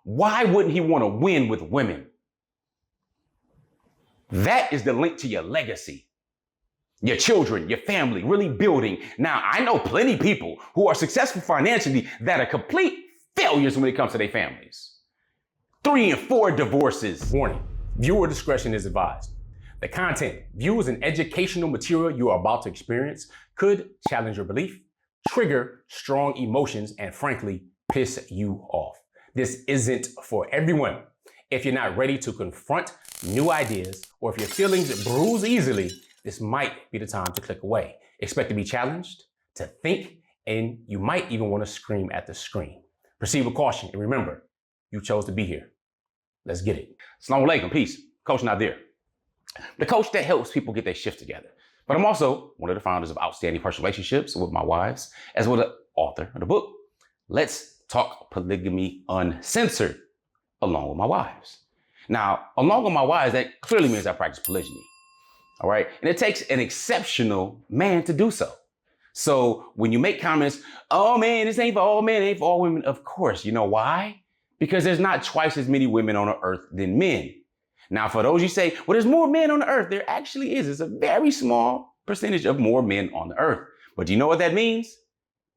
why wouldn't he want to win with women? That is the link to your legacy, your children, your family, really building. Now, I know plenty of people who are successful financially that are complete failures when it comes to their families. 3 and 4 divorces. Warning, viewer discretion is advised. The content, views, and educational material you are about to experience could challenge your belief, trigger strong emotions, and frankly, piss you off. This isn't for everyone. If you're not ready to confront new ideas, or if your feelings bruise easily, this might be the time to click away. Expect to be challenged, to think, and you might even want to scream at the screen. Proceed with caution, and remember, you chose to be here. Let's get it. Assalamu alaikum, peace. Coach Nazir, the coach that helps people get their shift together. But I'm also one of the founders of Outstanding Personal Relationships with my wives, as well as the author of the book, Let's Talk Polygamy Uncensored, along with my wives. Now, along with my wives, that clearly means I practice polygyny. All right. And it takes an exceptional man to do so. So when you make comments, oh man, this ain't for all men, it ain't for all women. Of course, you know why? Because there's not twice as many women on the earth than men. Now, for those you say, well, there's more men on the earth. There actually is. It's a very small percentage of more men on the earth. But do you know what that means?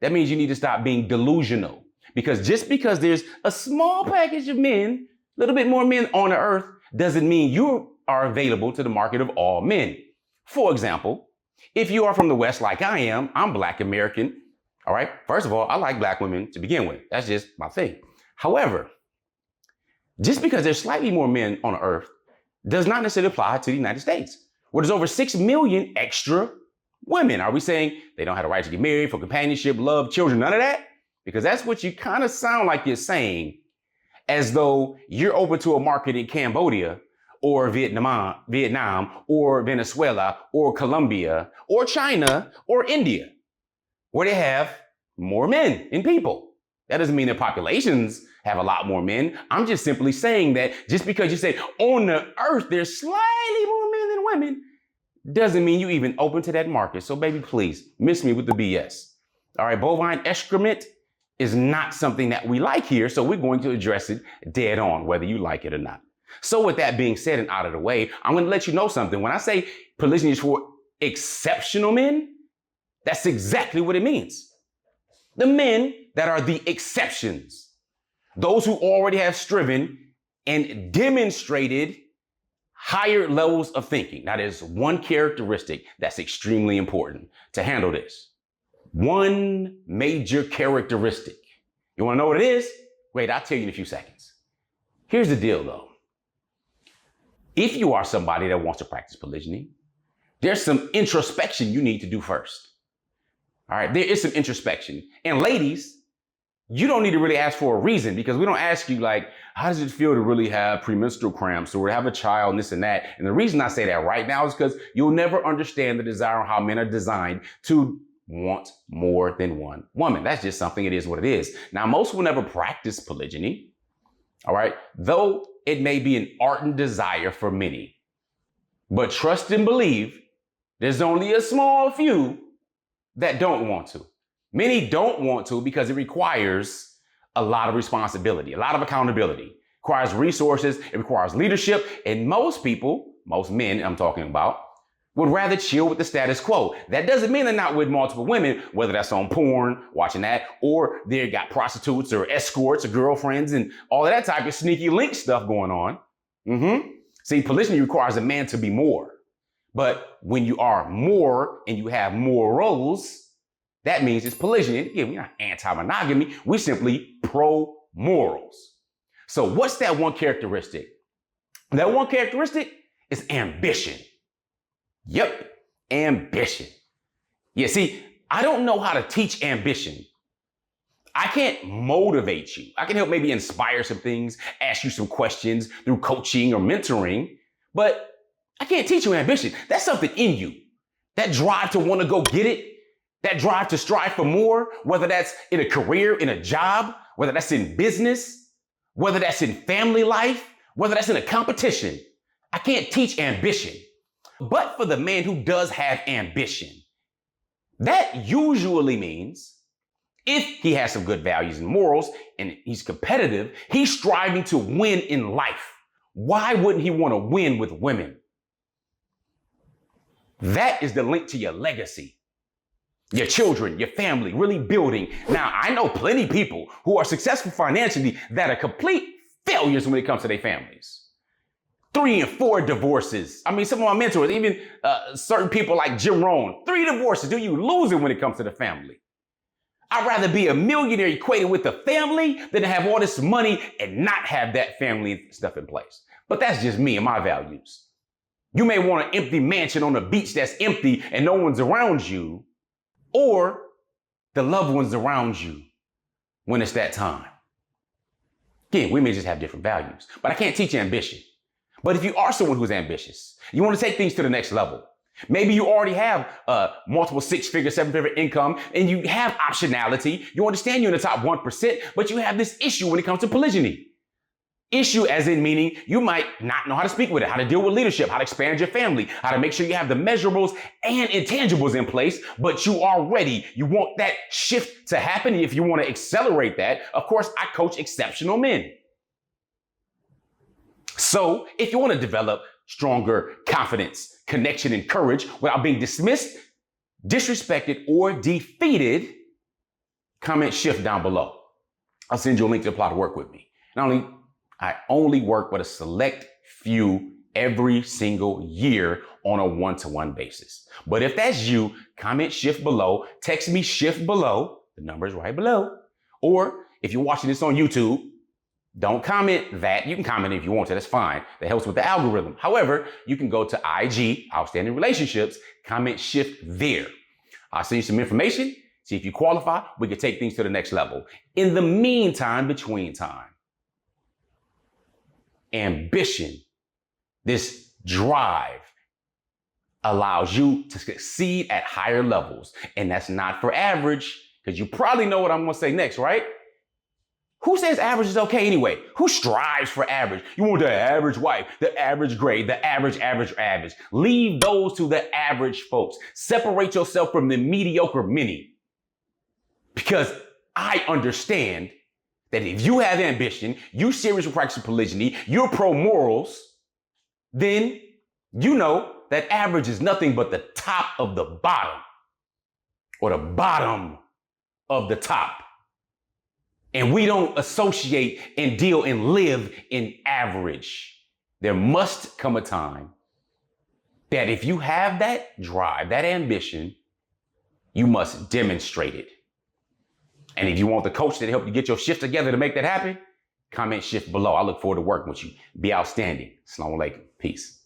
That means you need to stop being delusional. Because just because there's a small package of men, a little bit more men on the earth, doesn't mean you are available to the market of all men. For example, if you are from the West like I am, I'm Black American. All right. First of all, I like Black women to begin with. That's just my thing. However, just because there's slightly more men on the earth does not necessarily apply to the United States, where there's over 6 million extra women. Are we saying they don't have the right to get married, for companionship, love, children, none of that? Because that's what you kind of sound like you're saying, as though you're open to a market in Cambodia or Vietnam or Venezuela or Colombia or China or India, where they have more men in people. That doesn't mean their populations have a lot more men. I'm just simply saying that just because you say on the earth there's slightly more men than women, doesn't mean you even open to that market. So baby, please, miss me with the BS. All right, bovine excrement is not something that we like here, so we're going to address it dead on, whether you like it or not. So with that being said and out of the way, I'm going to let you know something. When I say polygyny is for exceptional men, that's exactly what it means. The men that are the exceptions, those who already have striven and demonstrated higher levels of thinking. Now, there's one characteristic that's extremely important to handle this. One major characteristic. You want to know what it is? Wait, I'll tell you in a few seconds. Here's the deal, though. If you are somebody that wants to practice polygyny, there's some introspection you need to do first. All right, there is some introspection. And ladies, you don't need to really ask for a reason, because we don't ask you like, how does it feel to really have premenstrual cramps or have a child and this and that? And the reason I say that right now is because you'll never understand the desire on how men are designed to want more than one woman. That's just something. It is what it is. Now, most will never practice polygyny. All right. Though it may be an ardent desire for many, but trust and believe there's only a small few that don't want to. Many don't want to because it requires a lot of responsibility, a lot of accountability, it requires resources, it requires leadership. And most people, most men I'm talking about, would rather chill with the status quo. That doesn't mean they're not with multiple women, whether that's on porn, watching that, or they got prostitutes or escorts or girlfriends and all of that type of sneaky link stuff going on. See, polygyny requires a man to be more. But when you are more and you have more roles, that means it's polygyny. Again, we're not anti-monogamy. We're simply pro-morals. So what's that one characteristic? That one characteristic is ambition. Yep, ambition. Yeah, see, I don't know how to teach ambition. I can't motivate you. I can help maybe inspire some things, ask you some questions through coaching or mentoring, but I can't teach you ambition. That's something in you. That drive to want to go get it, that drive to strive for more, whether that's in a career, in a job, whether that's in business, whether that's in family life, whether that's in a competition. I can't teach ambition. But for the man who does have ambition, that usually means If he has some good values and morals and he's competitive, he's striving to win in life. Why wouldn't he want to win with women? That is the link to your legacy, your children, your family, really building. Now, I know plenty of people who are successful financially that are complete failures when it comes to their families. 3 and 4 divorces. I mean, some of my mentors, even certain people like Jim Rohn, 3 divorces. Do you lose it when it comes to the family? I'd rather be a millionaire equated with the family than to have all this money and not have that family stuff in place. But that's just me and my values. You may want an empty mansion on a beach that's empty and no one's around you, or the loved ones around you when it's that time. Again, we may just have different values, but I can't teach ambition. But if you are someone who's ambitious, you want to take things to the next level. Maybe you already have multiple 6-figure, 7-figure income, and you have optionality. You understand you're in the top 1%, but you have this issue when it comes to polygyny. Issue as in meaning you might not know how to speak with it, how to deal with leadership, how to expand your family, how to make sure you have the measurables and intangibles in place, but you are ready. You want that shift to happen. If you want to accelerate that, of course, I coach exceptional men. So if you want to develop stronger confidence, connection, and courage without being dismissed, disrespected, or defeated, comment shift down below. I'll send you a link to apply to work with me. I only work with a select few every single year on a one-to-one basis. But if that's you, comment shift below, text me shift below, the number is right below. Or if you're watching this on YouTube, don't comment that. You can comment if you want to, that's fine. That helps with the algorithm. However, you can go to IG, Outstanding Relationships, comment shift there. I'll send you some information, see if you qualify, we can take things to the next level. In the meantime, between time, ambition, this drive allows you to succeed at higher levels. And that's not for average, because you probably know what I'm going to say next, right? Who says average is okay anyway? Who strives for average? You want the average wife, the average grade, the average. Leave those to the average folks. Separate yourself from the mediocre many. Because I understand that if you have ambition, you serious with practicing polygyny, you're pro-morals, then you know that average is nothing but the top of the bottom, or the bottom of the top. And we don't associate and deal and live in average. There must come a time that if you have that drive, that ambition, you must demonstrate it. And if you want the coach that help you get your shift together to make that happen, comment shift below. I look forward to working with you. Be outstanding. Assalamu alaikum. Peace.